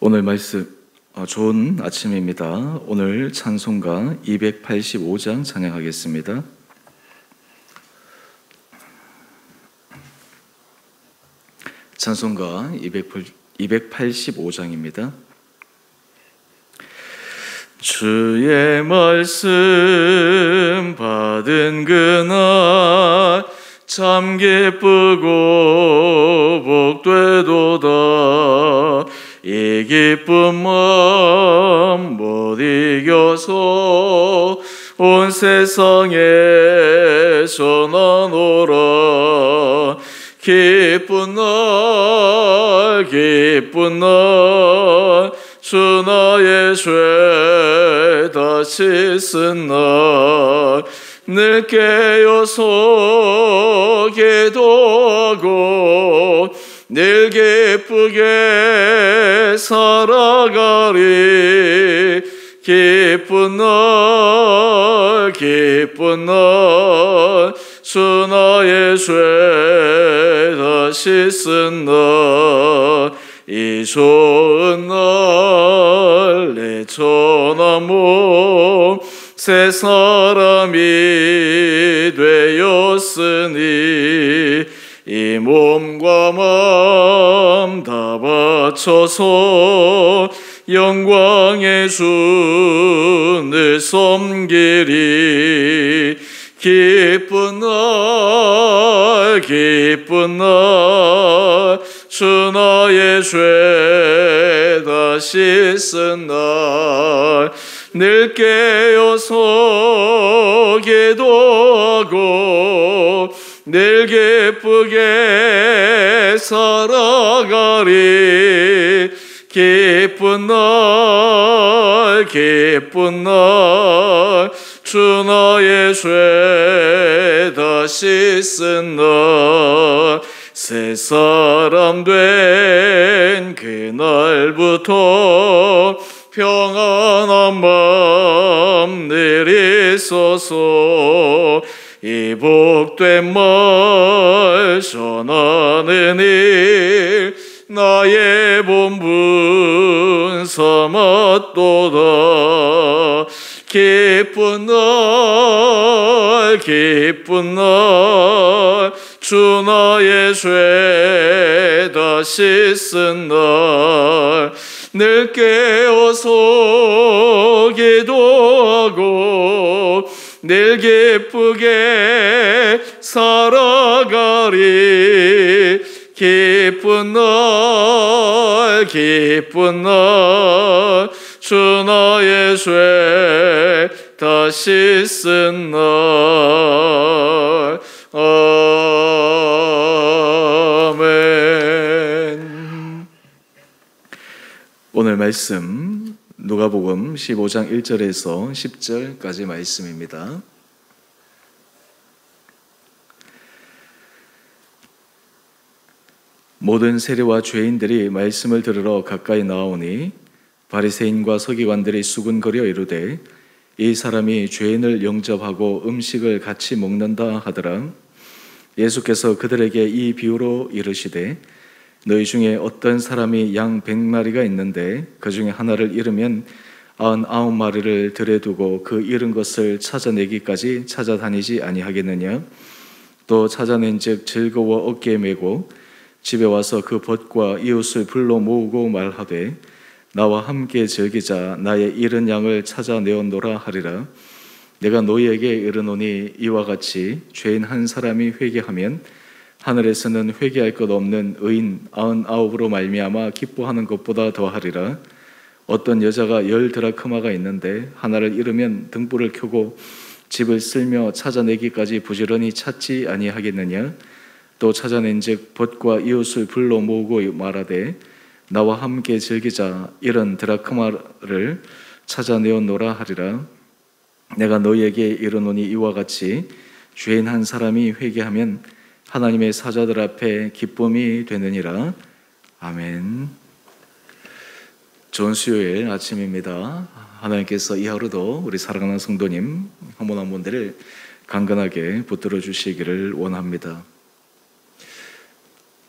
오늘 말씀 좋은 아침입니다. 오늘 찬송가 285장 찬양하겠습니다. 찬송가 285장입니다. 주의 말씀 받은 그날 참 기쁘고 복되도다. 이 기쁜 마음 못 이겨서 온 세상에 전하노라. 기쁜 날 주 나의 죄 다 씻은 날 늘 깨어서 기도하고 늘 기쁘게 살아가리. 기쁜 날 주 나의 죄 다 씻은 날 이 좋은 날 내 전한 몸 새 사람이 되었으니 이 몸과 마음 다 바쳐서 영광의 주를 섬기리. 기쁜 날 주 나의 죄 다 씻은 날 늘 깨어서 기도하고 늘 기쁘게 살아가리. 기쁜 날 주 나의 죄 다 씻은 날 새 사람 된 그날부터 평안한 마음 늘 있어서 이 복된 말 전하는 일 나의 본분 삼았도다. 기쁜 날 주 나의 죄 다 씻은 날 늘 깨어서 기도하고 늘 기쁘게 살아가리. 기쁜 날 주 나의 죄 다 씻은 날. 아멘. 오늘 말씀 누가복음 15장 1절에서 10절까지 말씀입니다. 모든 세리와 죄인들이 말씀을 들으러 가까이 나오니 바리새인과 서기관들이 수군거려 이르되 이 사람이 죄인을 영접하고 음식을 같이 먹는다 하더라. 예수께서 그들에게 이 비유로 이르시되 너희 중에 어떤 사람이 양 100마리가 있는데 그 중에 하나를 잃으면 99마리를 들에 두고 그 잃은 것을 찾아내기까지 찾아다니지 아니하겠느냐. 또 찾아낸즉 즐거워 어깨에 메고 집에 와서 그 벗과 이웃을 불러 모으고 말하되 나와 함께 즐기자. 나의 잃은 양을 찾아내었노라 하리라. 내가 너희에게 이르노니 이와 같이 죄인 한 사람이 회개하면 하늘에서는 회개할 것 없는 의인 99으로 말미암아 기뻐하는 것보다 더하리라. 어떤 여자가 10드라크마가 있는데 하나를 잃으면 등불을 켜고 집을 쓸며 찾아내기까지 부지런히 찾지 아니하겠느냐. 또 찾아낸즉 벗과 이웃을 불러 모으고 말하되 나와 함께 즐기자. 이런 드라크마를 찾아내었노라 하리라. 내가 너희에게 이르노니 이와 같이 죄인 한 사람이 회개하면 하나님의 사자들 앞에 기쁨이 되느니라. 아멘. 좋은 수요일 아침입니다. 하나님께서 이 하루도 우리 사랑하는 성도님 한 분 한 분들을 강건하게 붙들어 주시기를 원합니다.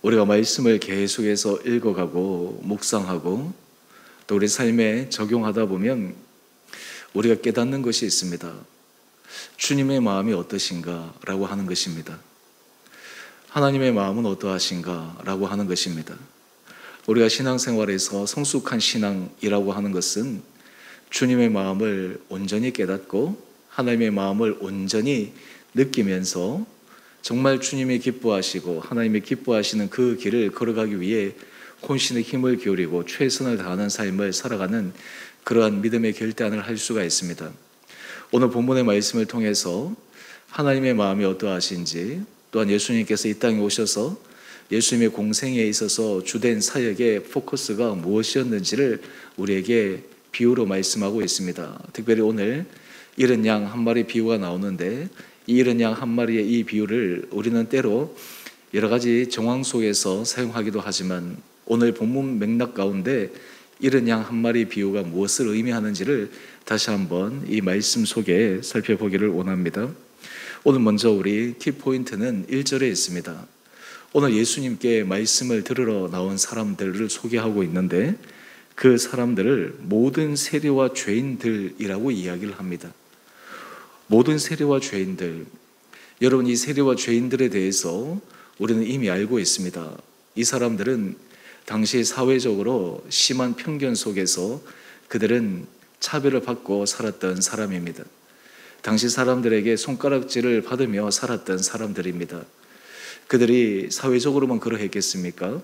우리가 말씀을 계속해서 읽어가고 묵상하고 또 우리 삶에 적용하다 보면 우리가 깨닫는 것이 있습니다. 주님의 마음이 어떠신가 라고 하는 것입니다. 하나님의 마음은 어떠하신가 라고 하는 것입니다. 우리가 신앙생활에서 성숙한 신앙이라고 하는 것은 주님의 마음을 온전히 깨닫고 하나님의 마음을 온전히 느끼면서 정말 주님이 기뻐하시고 하나님이 기뻐하시는 그 길을 걸어가기 위해 혼신의 힘을 기울이고 최선을 다하는 삶을 살아가는 그러한 믿음의 결단을 할 수가 있습니다. 오늘 본문의 말씀을 통해서 하나님의 마음이 어떠하신지, 또한 예수님께서 이 땅에 오셔서 예수님의 공생에 있어서 주된 사역의 포커스가 무엇이었는지를 우리에게 비유로 말씀하고 있습니다. 특별히 오늘 잃은 양 한 마리 비유가 나오는데, 이 잃은 양 한 마리의 이 비유를 우리는 때로 여러 가지 정황 속에서 사용하기도 하지만, 오늘 본문 맥락 가운데 잃은 양 한 마리 비유가 무엇을 의미하는지를 다시 한번 이 말씀 속에 살펴보기를 원합니다. 오늘 먼저 우리 키포인트는 1절에 있습니다. 오늘 예수님께 말씀을 들으러 나온 사람들을 소개하고 있는데, 그 사람들을 모든 세리와 죄인들이라고 이야기를 합니다. 모든 세리와 죄인들. 여러분, 이 세리와 죄인들에 대해서 우리는 이미 알고 있습니다. 이 사람들은 당시 사회적으로 심한 편견 속에서 그들은 차별을 받고 살았던 사람입니다. 당시 사람들에게 손가락질을 받으며 살았던 사람들입니다. 그들이 사회적으로만 그러했겠습니까?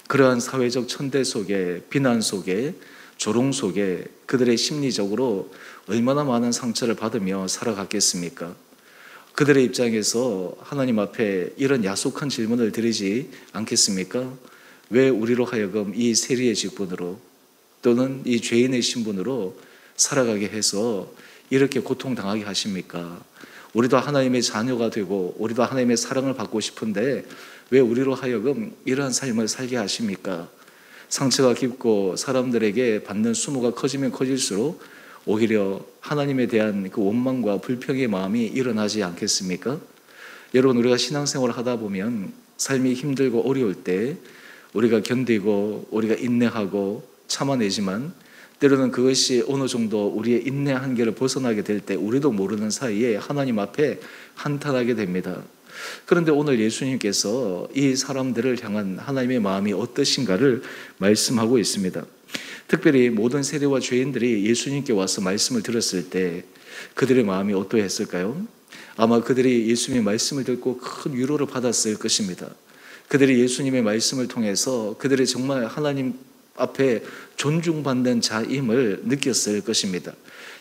그러한 사회적 천대 속에, 비난 속에, 조롱 속에 그들의 심리적으로 얼마나 많은 상처를 받으며 살아갔겠습니까? 그들의 입장에서 하나님 앞에 이런 야속한 질문을 드리지 않겠습니까? 왜 우리로 하여금 이 세리의 직분으로 또는 이 죄인의 신분으로 살아가게 해서 이렇게 고통당하게 하십니까? 우리도 하나님의 자녀가 되고 우리도 하나님의 사랑을 받고 싶은데 왜 우리로 하여금 이러한 삶을 살게 하십니까? 상처가 깊고 사람들에게 받는 수모가 커지면 커질수록 오히려 하나님에 대한 그 원망과 불평의 마음이 일어나지 않겠습니까? 여러분, 우리가 신앙생활을 하다 보면 삶이 힘들고 어려울 때 우리가 견디고 우리가 인내하고 참아내지만, 때로는 그것이 어느 정도 우리의 인내 한계를 벗어나게 될 때 우리도 모르는 사이에 하나님 앞에 한탄하게 됩니다. 그런데 오늘 예수님께서 이 사람들을 향한 하나님의 마음이 어떠신가를 말씀하고 있습니다. 특별히 모든 세리와 죄인들이 예수님께 와서 말씀을 들었을 때 그들의 마음이 어떠했을까요? 아마 그들이 예수님의 말씀을 듣고 큰 위로를 받았을 것입니다. 그들이 예수님의 말씀을 통해서 그들이 정말 하나님 앞에 존중받는 자임을 느꼈을 것입니다.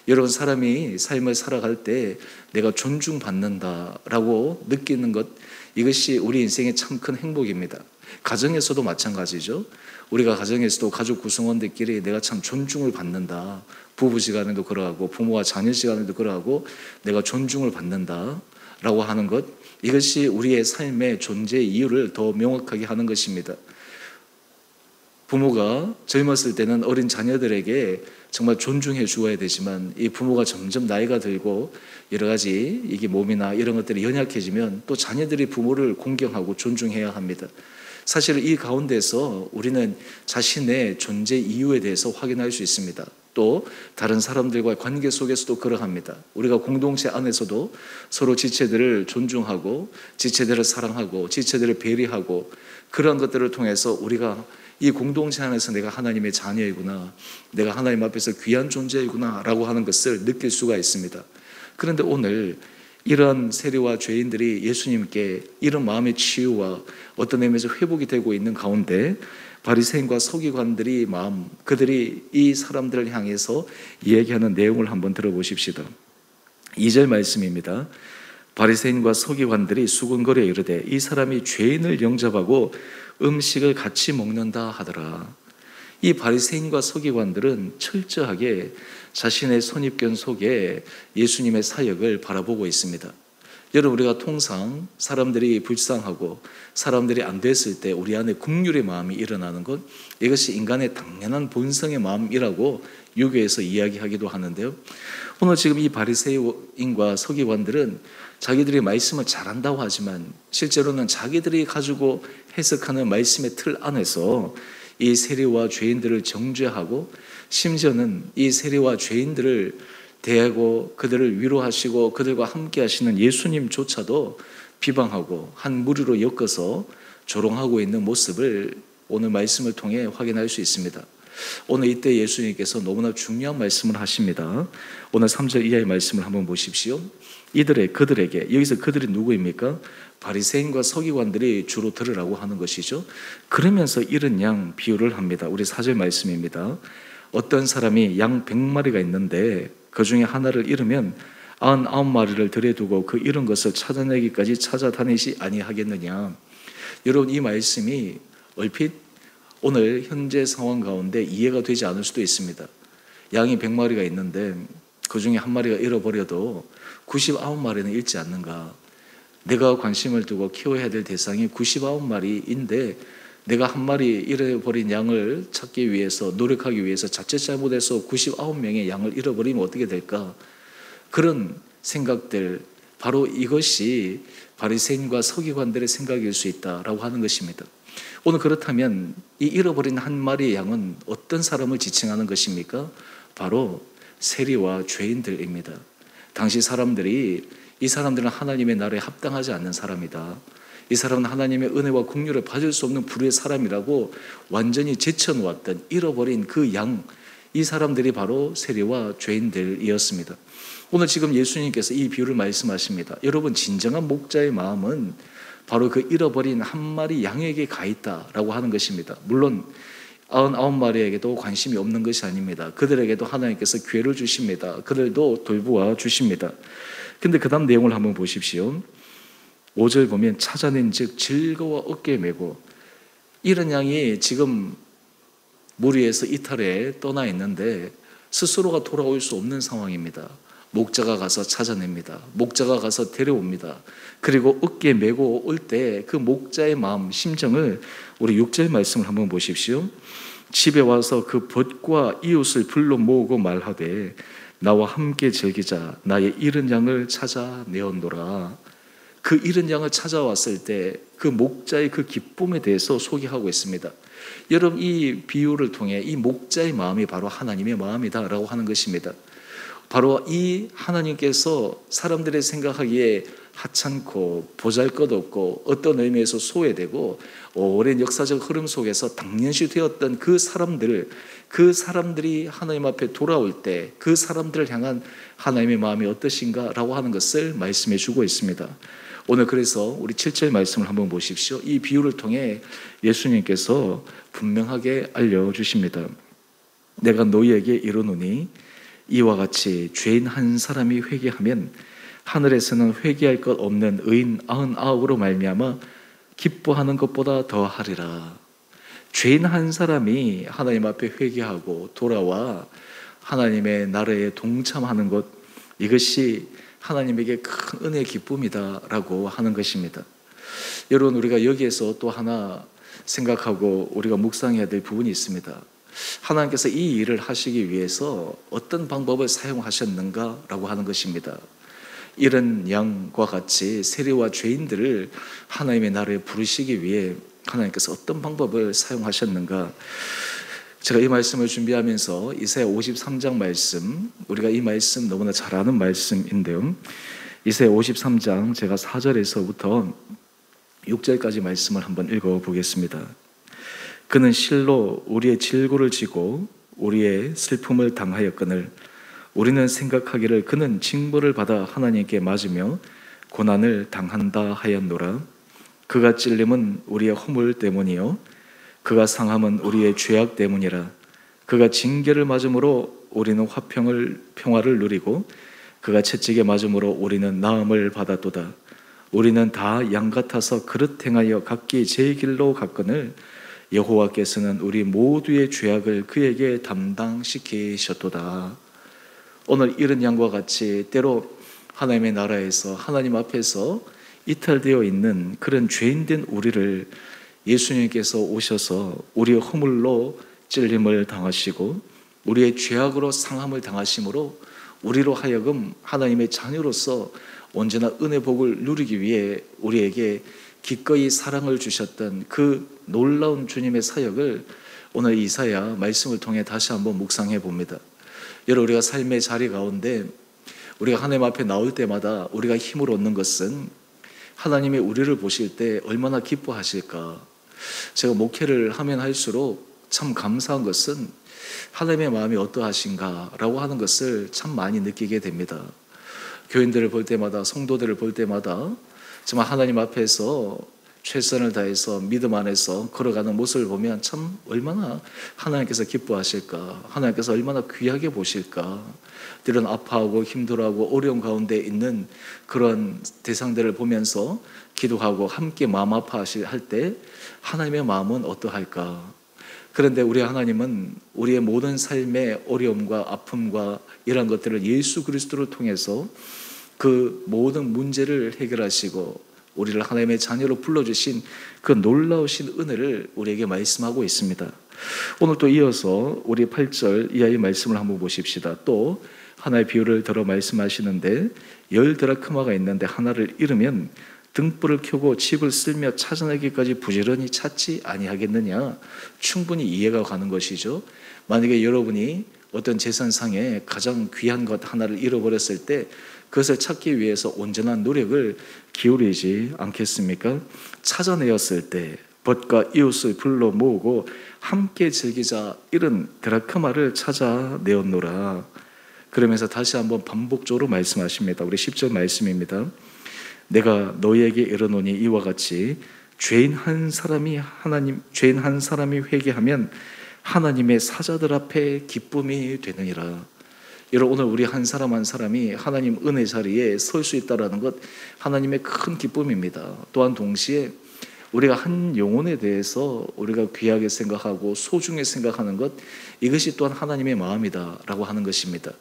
여러분, 사람이 삶을 살아갈 때 내가 존중받는다라고 느끼는 것, 이것이 우리 인생의 참 큰 행복입니다. 가정에서도 마찬가지죠. 우리가 가정에서도 가족 구성원들끼리 내가 참 존중을 받는다, 부부지간에도 그러하고 부모와 자녀지간에도 그러하고 내가 존중을 받는다라고 하는 것, 이것이 우리의 삶의 존재의 이유를 더 명확하게 하는 것입니다. 부모가 젊었을 때는 어린 자녀들에게 정말 존중해 주어야 되지만, 이 부모가 점점 나이가 들고 여러 가지 이게 몸이나 이런 것들이 연약해지면 또 자녀들이 부모를 공경하고 존중해야 합니다. 사실 이 가운데서 우리는 자신의 존재 이유에 대해서 확인할 수 있습니다. 또 다른 사람들과의 관계 속에서도 그러합니다. 우리가 공동체 안에서도 서로 지체들을 존중하고 지체들을 사랑하고 지체들을 배려하고, 그런 것들을 통해서 우리가 이 공동체 안에서 내가 하나님의 자녀이구나, 내가 하나님 앞에서 귀한 존재이구나 라고 하는 것을 느낄 수가 있습니다. 그런데 오늘 이런 세리와 죄인들이 예수님께 이런 마음의 치유와 어떤 의미에서 회복이 되고 있는 가운데 바리새인과 서기관들이 그들이 이 사람들을 향해서 얘기하는 내용을 한번 들어보십시다. 2절 말씀입니다. 바리새인과 서기관들이 수군거려 이르되 이 사람이 죄인을 영접하고 음식을 같이 먹는다 하더라. 이 바리새인과 서기관들은 철저하게 자신의 선입견 속에 예수님의 사역을 바라보고 있습니다. 여러분, 우리가 통상 사람들이 불쌍하고 사람들이 안 됐을 때 우리 안에 긍휼의 마음이 일어나는 것, 이것이 인간의 당연한 본성의 마음이라고 유교에서 이야기하기도 하는데요. 오늘 지금 이 바리새인과 서기관들은 자기들이 말씀을 잘한다고 하지만 실제로는 자기들이 가지고 해석하는 말씀의 틀 안에서 이 세리와 죄인들을 정죄하고 심지어는 이 세리와 죄인들을 대하고 그들을 위로하시고 그들과 함께 하시는 예수님조차도 비방하고 한 무리로 엮어서 조롱하고 있는 모습을 오늘 말씀을 통해 확인할 수 있습니다. 오늘 이때 예수님께서 너무나 중요한 말씀을 하십니다. 오늘 3절 이하의 말씀을 한번 보십시오. 그들에게, 여기서 그들이 누구입니까? 바리새인과 서기관들이 주로 들으라고 하는 것이죠. 그러면서 이런 양 비유를 합니다. 우리 4절 말씀입니다. 어떤 사람이 양 100마리가 있는데 그 중에 하나를 잃으면 99마리를 들여두고 그 잃은 것을 찾아내기까지 찾아다니지 아니하겠느냐. 여러분, 이 말씀이 얼핏 오늘 현재 상황 가운데 이해가 되지 않을 수도 있습니다. 양이 100마리가 있는데 그 중에 한 마리가 잃어버려도 99마리는 잃지 않는가. 내가 관심을 두고 키워야 될 대상이 99마리인데 내가 한 마리 잃어버린 양을 찾기 위해서 노력하기 위해서 자칫 잘못해서 99명의 양을 잃어버리면 어떻게 될까? 그런 생각들, 바로 이것이 바리새인과 서기관들의 생각일 수 있다라고 하는 것입니다. 오늘 그렇다면 이 잃어버린 한 마리의 양은 어떤 사람을 지칭하는 것입니까? 바로 세리와 죄인들입니다. 당시 사람들이 이 사람들은 하나님의 나라에 합당하지 않는 사람이다. 이 사람은 하나님의 은혜와 긍휼을 받을 수 없는 불의의 사람이라고 완전히 제쳐놓았던 잃어버린 그 양, 이 사람들이 바로 세리와 죄인들이었습니다. 오늘 지금 예수님께서 이 비유를 말씀하십니다. 여러분, 진정한 목자의 마음은 바로 그 잃어버린 한 마리 양에게 가 있다라고 하는 것입니다. 물론 99마리에게도 관심이 없는 것이 아닙니다. 그들에게도 하나님께서 기회를 주십니다. 그들도 돌보아 주십니다. 근데 그 다음 내용을 한번 보십시오. 5절 보면 찾아낸 즉 즐거워 어깨에 메고, 이런 양이 지금 무리에서 이탈에 떠나 있는데 스스로가 돌아올 수 없는 상황입니다. 목자가 가서 찾아냅니다. 목자가 가서 데려옵니다. 그리고 어깨에 메고 올 때 그 목자의 마음, 심정을 우리 6절 말씀을 한번 보십시오. 집에 와서 그 벗과 이웃을 불러 모으고 말하되 나와 함께 즐기자. 나의 잃은 양을 찾아내었노라. 그 잃은 양을 찾아왔을 때 그 목자의 그 기쁨에 대해서 소개하고 있습니다. 여러분, 이 비유를 통해 이 목자의 마음이 바로 하나님의 마음이다라고 하는 것입니다. 바로 이 하나님께서 사람들의 생각하기에 하찮고 보잘것없고 어떤 의미에서 소외되고 오랜 역사적 흐름 속에서 당연시 되었던 그 사람들이 하나님 앞에 돌아올 때 그 사람들을 향한 하나님의 마음이 어떠신가라고 하는 것을 말씀해 주고 있습니다. 오늘 그래서 우리 7절 말씀을 한번 보십시오. 이 비유를 통해 예수님께서 분명하게 알려주십니다. 내가 너희에게 이르노니 이와 같이 죄인 한 사람이 회개하면 하늘에서는 회개할 것 없는 의인 99으로 말미암아 기뻐하는 것보다 더하리라. 죄인 한 사람이 하나님 앞에 회개하고 돌아와 하나님의 나라에 동참하는 것, 이것이 하나님에게 큰 은혜의 기쁨이다라고 하는 것입니다. 여러분, 우리가 여기에서 또 하나 생각하고 우리가 묵상해야 될 부분이 있습니다. 하나님께서 이 일을 하시기 위해서 어떤 방법을 사용하셨는가라고 하는 것입니다. 이런 양과 같이 세리와 죄인들을 하나님의 나라에 부르시기 위해 하나님께서 어떤 방법을 사용하셨는가. 제가 이 말씀을 준비하면서 이사야 53장 말씀, 우리가 이 말씀 너무나 잘 아는 말씀인데요, 이사야 53장 제가 4절에서부터 6절까지 말씀을 한번 읽어보겠습니다. 그는 실로 우리의 질고를 지고 우리의 슬픔을 당하였거늘 우리는 생각하기를 그는 징벌을 받아 하나님께 맞으며 고난을 당한다 하였노라. 그가 찔림은 우리의 허물 때문이요 그가 상함은 우리의 죄악 때문이라. 그가 징계를 맞음으로 우리는 평화를 누리고 그가 채찍에 맞음으로 우리는 나음을 받았도다. 우리는 다 양 같아서 그릇 행하여 각기 제 길로 갔거늘 여호와께서는 우리 모두의 죄악을 그에게 담당시키셨도다. 오늘 이런 양과 같이 때로 하나님의 나라에서 하나님 앞에서 이탈되어 있는 그런 죄인된 우리를 예수님께서 오셔서 우리의 허물로 찔림을 당하시고 우리의 죄악으로 상함을 당하심으로 우리로 하여금 하나님의 자녀로서 언제나 은혜 복을 누리기 위해 우리에게 기꺼이 사랑을 주셨던 그 놀라운 주님의 사역을 오늘 이사야 말씀을 통해 다시 한번 묵상해 봅니다. 여러분, 우리가 삶의 자리 가운데 우리가 하나님 앞에 나올 때마다 우리가 힘을 얻는 것은 하나님이 우리를 보실 때 얼마나 기뻐하실까. 제가 목회를 하면 할수록 참 감사한 것은 하나님의 마음이 어떠하신가 라고 하는 것을 참 많이 느끼게 됩니다. 교인들을 볼 때마다, 성도들을 볼 때마다 정말 하나님 앞에서 최선을 다해서 믿음 안에서 걸어가는 모습을 보면 참 얼마나 하나님께서 기뻐하실까, 하나님께서 얼마나 귀하게 보실까. 때론 아파하고 힘들어하고 어려운 가운데 있는 그런 대상들을 보면서 기도하고 함께 마음 아파하실 때 하나님의 마음은 어떠할까. 그런데 우리 하나님은 우리의 모든 삶의 어려움과 아픔과 이런 것들을 예수 그리스도를 통해서 그 모든 문제를 해결하시고 우리를 하나님의 자녀로 불러주신 그 놀라우신 은혜를 우리에게 말씀하고 있습니다. 오늘 또 이어서 우리 8절 이하의 말씀을 한번 보십시다. 또 하나의 비유를 들어 말씀하시는데 10드라크마가 있는데 하나를 잃으면 등불을 켜고 집을 쓸며 찾아내기까지 부지런히 찾지 아니하겠느냐. 충분히 이해가 가는 것이죠. 만약에 여러분이 어떤 재산상에 가장 귀한 것 하나를 잃어버렸을 때 그것을 찾기 위해서 온전한 노력을 기울이지 않겠습니까? 찾아내었을 때 벗과 이웃을 불러 모으고 함께 즐기자. 잃은 드라크마를 찾아내었노라. 그러면서 다시 한번 반복적으로 말씀하십니다. 우리 10절 말씀입니다. 내가 너희에게 이르노니 이와 같이 죄인 한 사람이 회개하면 하나님의 사자들 앞에 기쁨이 되느니라. 여러분, 오늘 우리 한 사람 한 사람이 하나님 은혜 자리에 설 수 있다는 것 하나님의 큰 기쁨입니다. 또한 동시에 우리가 한 영혼에 대해서 우리가 귀하게 생각하고 소중히 생각하는 것, 이것이 또한 하나님의 마음이다라고 하는 것입니다.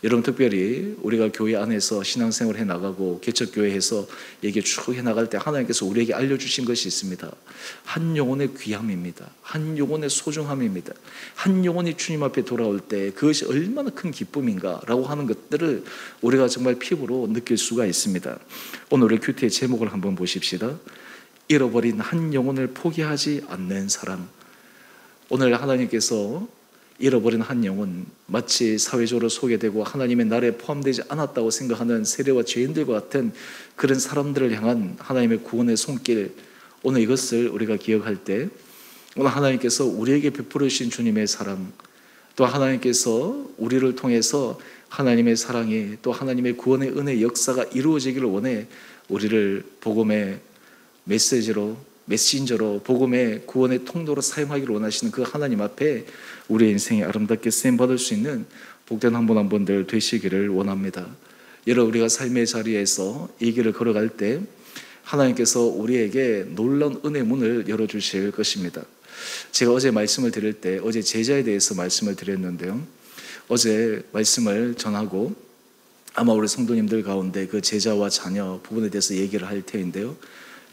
여러분, 특별히 우리가 교회 안에서 신앙생활을 해나가고 개척교회에서 얘기 쭉 해나갈 때 하나님께서 우리에게 알려주신 것이 있습니다. 한 영혼의 귀함입니다. 한 영혼의 소중함입니다. 한 영혼이 주님 앞에 돌아올 때 그것이 얼마나 큰 기쁨인가라고 하는 것들을 우리가 정말 피부로 느낄 수가 있습니다. 오늘 우리 큐티의 제목을 한번 보십시다. 잃어버린 한 영혼을 포기하지 않는 사랑. 오늘 하나님께서 잃어버린 한 영혼, 마치 사회적으로 소외되고 하나님의 나라에 포함되지 않았다고 생각하는 세례와 죄인들과 같은 그런 사람들을 향한 하나님의 구원의 손길, 오늘 이것을 우리가 기억할 때 오늘 하나님께서 우리에게 베풀어 주신 주님의 사랑, 또 하나님께서 우리를 통해서 하나님의 사랑이, 또 하나님의 구원의 은혜의 역사가 이루어지기를 원해 우리를 복음의 메신저로 복음의 구원의 통로로 사용하기를 원하시는 그 하나님 앞에 우리의 인생이 아름답게 쓰임받을 수 있는 복된 한 분 한 분들 되시기를 원합니다. 여러분, 우리가 삶의 자리에서 이 길을 걸어갈 때 하나님께서 우리에게 놀라운 은혜 문을 열어주실 것입니다. 제가 어제 말씀을 드릴 때 어제 제자에 대해서 말씀을 드렸는데요, 어제 말씀을 전하고 아마 우리 성도님들 가운데 그 제자와 자녀 부분에 대해서 얘기를 할 테인데요,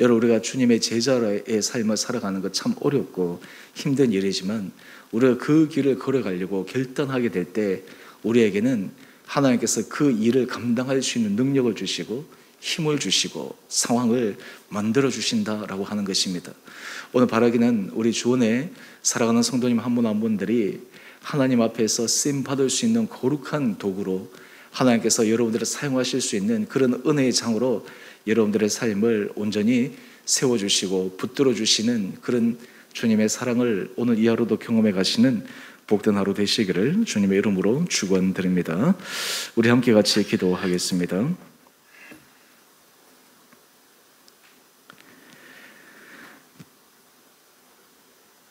여러분, 우리가 주님의 제자의 삶을 살아가는 것 참 어렵고 힘든 일이지만 우리가 그 길을 걸어가려고 결단하게 될 때 우리에게는 하나님께서 그 일을 감당할 수 있는 능력을 주시고 힘을 주시고 상황을 만들어 주신다라고 하는 것입니다. 오늘 바라기는 우리 주원에 살아가는 성도님 한 분 한 분들이 하나님 앞에서 쓰임 받을 수 있는 거룩한 도구로 하나님께서 여러분들을 사용하실 수 있는 그런 은혜의 장으로 여러분들의 삶을 온전히 세워주시고 붙들어 주시는 그런 주님의 사랑을 오늘 이 하루도 경험해 가시는 복된 하루 되시기를 주님의 이름으로 축원드립니다. 우리 함께 같이 기도하겠습니다.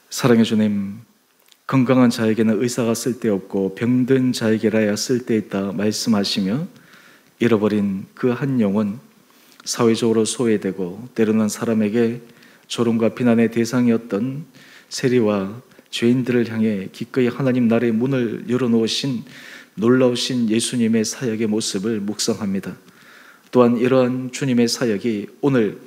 사랑의 주님, 건강한 자에게는 의사가 쓸데없고 병든 자에게라야 쓸데있다 말씀하시며 잃어버린 그 한 영혼, 사회적으로 소외되고 때로는 사람에게 조롱과 비난의 대상이었던 세리와 죄인들을 향해 기꺼이 하나님 나라의 문을 열어놓으신 놀라우신 예수님의 사역의 모습을 묵상합니다. 또한 이러한 주님의 사역이 오늘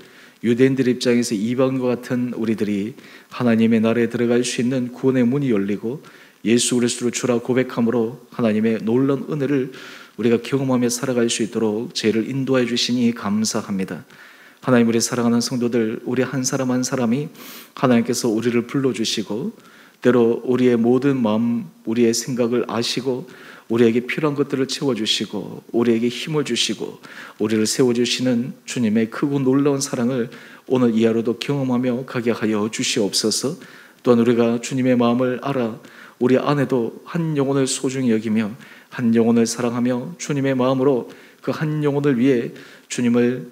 유대인들 입장에서 이방인과 같은 우리들이 하나님의 나라에 들어갈 수 있는 구원의 문이 열리고 예수 그리스도를 주라 고백함으로 하나님의 놀라운 은혜를 우리가 경험하며 살아갈 수 있도록 저희를 인도해 주시니 감사합니다. 하나님, 우리 사랑하는 성도들, 우리 한 사람 한 사람이 하나님께서 우리를 불러주시고 때로 우리의 모든 마음, 우리의 생각을 아시고 우리에게 필요한 것들을 채워주시고 우리에게 힘을 주시고 우리를 세워주시는 주님의 크고 놀라운 사랑을 오늘 이 하루도 경험하며 가게 하여 주시옵소서. 또한 우리가 주님의 마음을 알아 우리 안에도 한 영혼을 소중히 여기며 한 영혼을 사랑하며 주님의 마음으로 그 한 영혼을 위해 주님을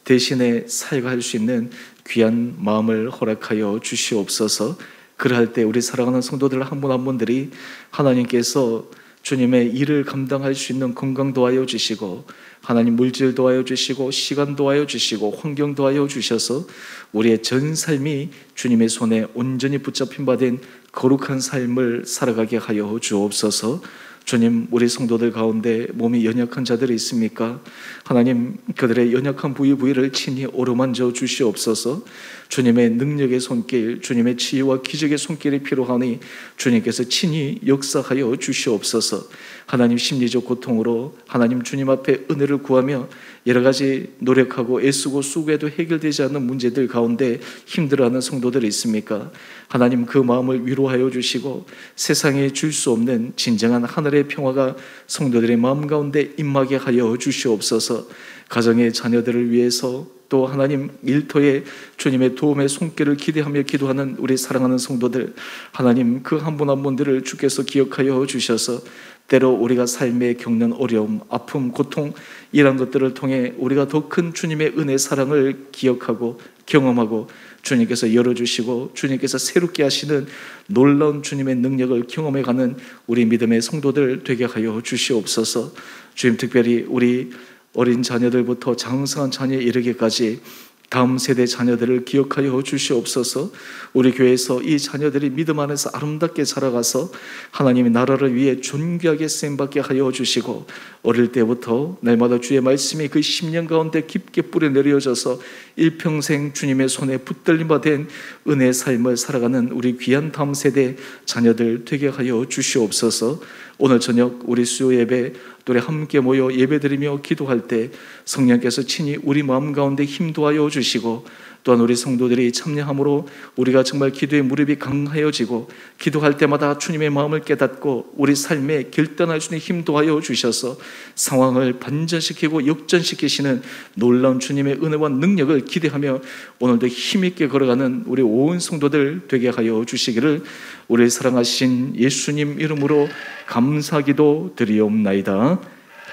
대신에 사역할 수 있는 귀한 마음을 허락하여 주시옵소서. 그러할 때 우리 사랑하는 성도들 한 분 한 분들이 하나님께서 주님의 일을 감당할 수 있는 건강 도와여 주시고 하나님 물질 도와여 주시고 시간 도와여 주시고 환경 도와여 주셔서 우리의 전 삶이 주님의 손에 온전히 붙잡힌 바 된 거룩한 삶을 살아가게 하여 주옵소서. 주님, 우리 성도들 가운데 몸이 연약한 자들이 있습니까? 하나님, 그들의 연약한 부위를 친히 어루만져 주시옵소서. 주님의 능력의 손길, 주님의 치유와 기적의 손길이 필요하니 주님께서 친히 역사하여 주시옵소서. 하나님, 심리적 고통으로 하나님 주님 앞에 은혜를 구하며 여러 가지 노력하고 애쓰고 수고해도 해결되지 않는 문제들 가운데 힘들어하는 성도들이 있습니까? 하나님, 그 마음을 위로하여 주시고 세상에 줄 수 없는 진정한 하늘의 평화가 성도들의 마음 가운데 임하게 하여 주시옵소서. 가정의 자녀들을 위해서 또 하나님 일터에 주님의 도움의 손길을 기대하며 기도하는 우리 사랑하는 성도들, 하나님 그 한 분 한 분들을 주께서 기억하여 주셔서 때로 우리가 삶에 겪는 어려움, 아픔, 고통 이런 것들을 통해 우리가 더 큰 주님의 은혜, 사랑을 기억하고 경험하고 주님께서 열어주시고 주님께서 새롭게 하시는 놀라운 주님의 능력을 경험해가는 우리 믿음의 성도들 되게 하여 주시옵소서. 주님, 특별히 우리 어린 자녀들부터 장성한 자녀에 이르기까지 다음 세대 자녀들을 기억하여 주시옵소서. 우리 교회에서 이 자녀들이 믿음 안에서 아름답게 자라가서 하나님의 나라를 위해 존귀하게 쓰임받게 하여 주시고 어릴 때부터 날마다 주의 말씀이 그 10년 가운데 깊게 뿌려 내려져서 일평생 주님의 손에 붙들림 받은 은혜의 삶을 살아가는 우리 귀한 다음 세대 자녀들 되게 하여 주시옵소서. 오늘 저녁 우리 수요 예배 또 우리 함께 모여 예배드리며 기도할 때 성령께서 친히 우리 마음 가운데 힘도하여 주시고 또한 우리 성도들이 참여함으로 우리가 정말 기도의 무릎이 강하여지고 기도할 때마다 주님의 마음을 깨닫고 우리 삶에 결단할 수 있는 힘도하여 주셔서 상황을 반전시키고 역전시키시는 놀라운 주님의 은혜와 능력을 기대하며 오늘도 힘있게 걸어가는 우리 온 성도들 되게 하여 주시기를 우리 사랑하신 예수님 이름으로 감사기도 드리옵나이다.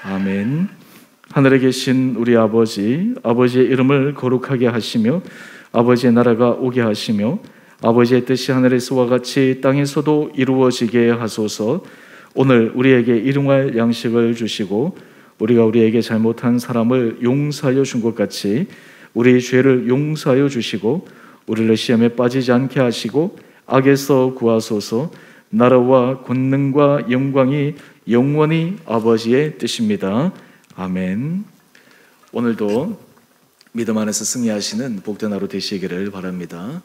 아멘. 하늘에 계신 우리 아버지, 아버지의 이름을 거룩하게 하시며 아버지의 나라가 오게 하시며 아버지의 뜻이 하늘에서와 같이 땅에서도 이루어지게 하소서. 오늘 우리에게 일용할 양식을 주시고 우리가 우리에게 잘못한 사람을 용서하여 준 것 같이 우리 죄를 용서하여 주시고 우리를 시험에 빠지지 않게 하시고 악에서 구하소서. 나라와 권능과 영광이 영원히 아버지의 뜻입니다. 아멘. 오늘도 믿음 안에서 승리하시는 복된 하루 되시기를 바랍니다.